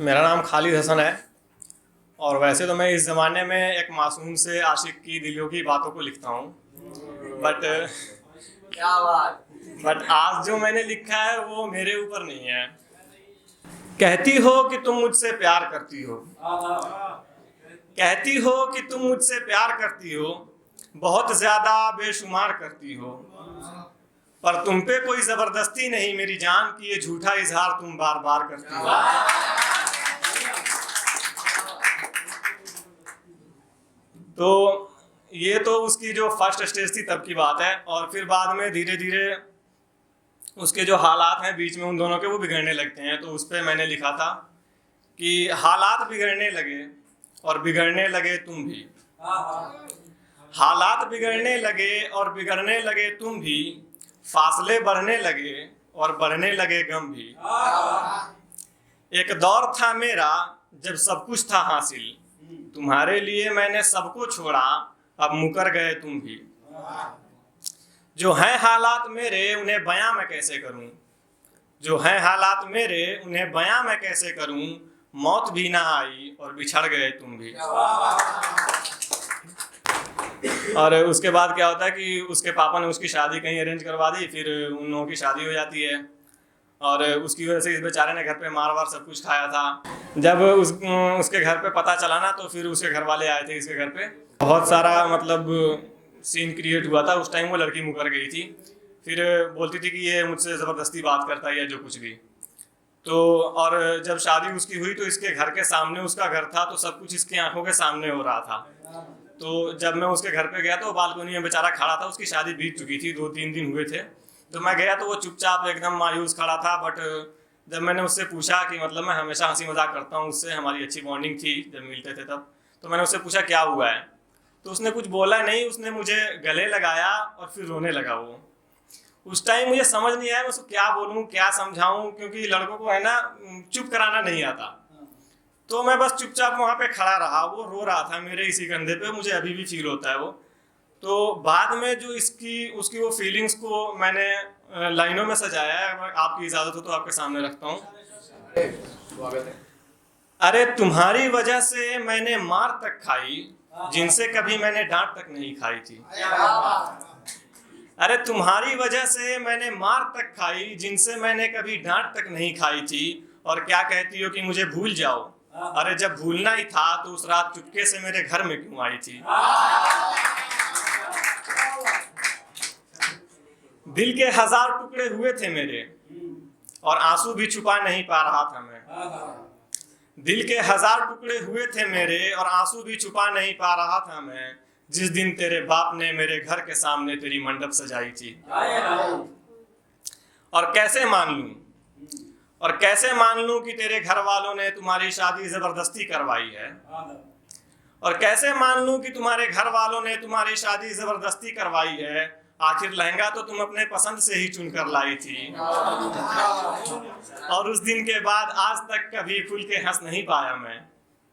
मेरा नाम खालिद हसन है। और वैसे तो मैं इस ज़माने में एक मासूम से आशिक की दिलों की बातों को लिखता हूँ। बट क्या बात। बट आज जो मैंने लिखा है वो मेरे ऊपर नहीं है। कहती हो कि तुम मुझसे प्यार करती हो, कहती हो कि तुम मुझसे प्यार करती हो, बहुत ज़्यादा बेशुमार करती हो, पर तुम पे कोई ज़बरदस्ती नहीं मेरी जान की, ये झूठा इजहार तुम बार बार करती हो। तो ये तो उसकी जो फर्स्ट स्टेज थी तब की बात है। और फिर बाद में धीरे धीरे उसके जो हालात हैं बीच में उन दोनों के वो बिगड़ने लगते हैं। तो उस पर मैंने लिखा था कि हालात बिगड़ने लगे और बिगड़ने लगे तुम भी, हालात बिगड़ने लगे और बिगड़ने लगे तुम भी, फासले बढ़ने लगे और बढ़ने लगे गम भी। एक दौर था मेरा जब सब कुछ था हासिल, तुम्हारे लिए मैंने सबको छोड़ा, अब मुकर गए तुम भी। जो हैं हालात मेरे उन्हें बयां मैं कैसे करूं, जो हैं हालात मेरे उन्हें बयां मैं कैसे करूं, मौत भी ना आई और बिछड़ गए तुम भी। और उसके बाद क्या होता है कि उसके पापा ने उसकी शादी कहीं अरेंज करवा दी, फिर उन लोगों की शादी हो जाती है और उसकी वजह से इस बेचारे ने घर पे मार वार सब कुछ खाया था। जब उसके घर पे पता चला ना तो फिर उसके घर वाले आए थे इसके घर पे। बहुत सारा मतलब सीन क्रिएट हुआ था। उस टाइम वो लड़की मुकर गई थी, फिर बोलती थी कि ये मुझसे ज़बरदस्ती बात करता है या जो कुछ भी। तो और जब शादी उसकी हुई तो इसके घर के सामने उसका घर था, तो सब कुछ इसकी आंखों के सामने हो रहा था। तो जब मैं उसके घर पे गया तो बालकनी में बेचारा खड़ा था, उसकी शादी बीत चुकी थी, 2-3 दिन हुए थे। तो मैं गया तो वो चुपचाप एकदम मायूस खड़ा था। बट जब मैंने उससे पूछा कि मतलब मैं हमेशा हंसी मजाक करता हूँ उससे, हमारी अच्छी बॉन्डिंग थी जब मिलते थे तब, तो मैंने उससे पूछा क्या हुआ है, तो उसने कुछ बोला नहीं। उसने मुझे गले लगाया और फिर रोने लगा वो। उस टाइम मुझे समझ नहीं आया मैं उसको क्या बोलूँ क्या समझाऊँ, क्योंकि लड़कों को है ना चुप कराना नहीं आता। तो मैं बस चुपचाप वहाँ पे खड़ा रहा, वो रो रहा था मेरे इसी कंधे पे, मुझे अभी भी फील होता है वो। तो बाद में जो इसकी उसकी वो फीलिंग्स को मैंने लाइनों में सजाया है, अगर आपकी इजाज़त हो तो आपके सामने रखता हूँ। अरे तुम्हारी वजह से मैंने मार तक खाई, जिनसे कभी मैंने डांट तक नहीं खाई थी। अरे तुम्हारी वजह से मैंने मार तक खाई, जिनसे मैंने कभी डांट तक नहीं खाई थी। और क्या कहती हो कि मुझे भूल जाओ, अरे जब भूलना ही था तो उस रात चुपके से मेरे घर में क्यों आई थी। दिल के 1000 टुकड़े हुए थे मेरे और आंसू भी छुपा नहीं पा रहा था मैं। दिल के 1000 टुकड़े हुए थे मेरे और आंसू भी छुपा नहीं पा रहा था मैं, जिस दिन तेरे बाप ने मेरे घर के सामने तेरी मंडप सजाई थी। और कैसे मान लूं, और कैसे मान लूं कि तेरे घर वालों ने तुम्हारी शादी जबरदस्ती करवाई है। और कैसे मान लूं कि तुम्हारे घर वालों ने तुम्हारी शादी जबरदस्ती करवाई है। आखिर लहंगा तो तुम अपने पसंद से ही चुन कर लाई थी। और उस दिन के बाद आज तक कभी खुल के हंस नहीं पाया मैं,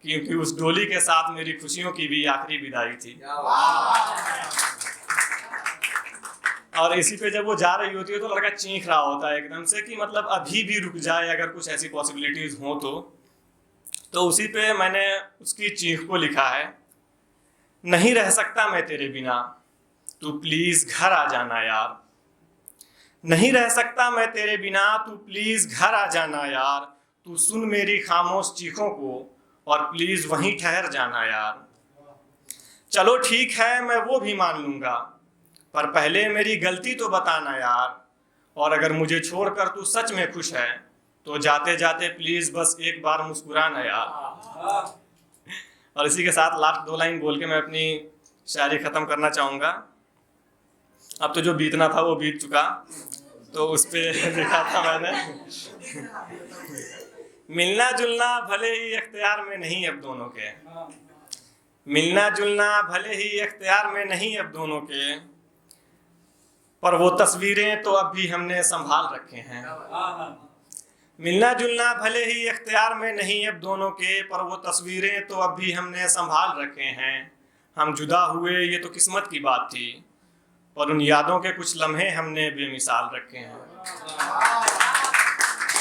क्योंकि उस डोली के साथ मेरी खुशियों की भी आखिरी विदाई थी। और इसी पे जब वो जा रही होती है तो लड़का चीख रहा होता है एकदम से कि मतलब अभी भी रुक जाए अगर कुछ ऐसी पॉसिबिलिटीज हो तो उसी पे मैंने उसकी चीख को लिखा है। नहीं रह सकता मैं तेरे बिना, तू प्लीज घर आ जाना यार। नहीं रह सकता मैं तेरे बिना, तू प्लीज घर आ जाना यार। तू सुन मेरी खामोश चीखों को और प्लीज वहीं ठहर जाना यार। चलो ठीक है मैं वो भी मान लूंगा, पर पहले मेरी गलती तो बताना यार। और अगर मुझे छोड़कर तू सच में खुश है तो जाते जाते प्लीज बस एक बार मुस्कुराना यार। और इसी के साथ लास्ट 2 लाइन बोल के मैं अपनी शायरी खत्म करना चाहूँगा। अब तो जो बीतना था वो बीत चुका, तो उस पर लिखा था मैंने, मिलना जुलना भले ही इख्तियार में नहीं अब दोनों के, मिलना जुलना भले ही इख्तियार में नहीं अब दोनों के, पर वो तस्वीरें तो अब भी हमने संभाल रखे हैं। मिलना जुलना भले ही इख्तियार में नहीं अब दोनों के, पर वो तस्वीरें तो अब भी हमने संभाल रखे हैं। हम जुदा हुए ये तो किस्मत की बात थी, पर उन यादों के कुछ लम्हे हमने बेमिसाल रखे हैं।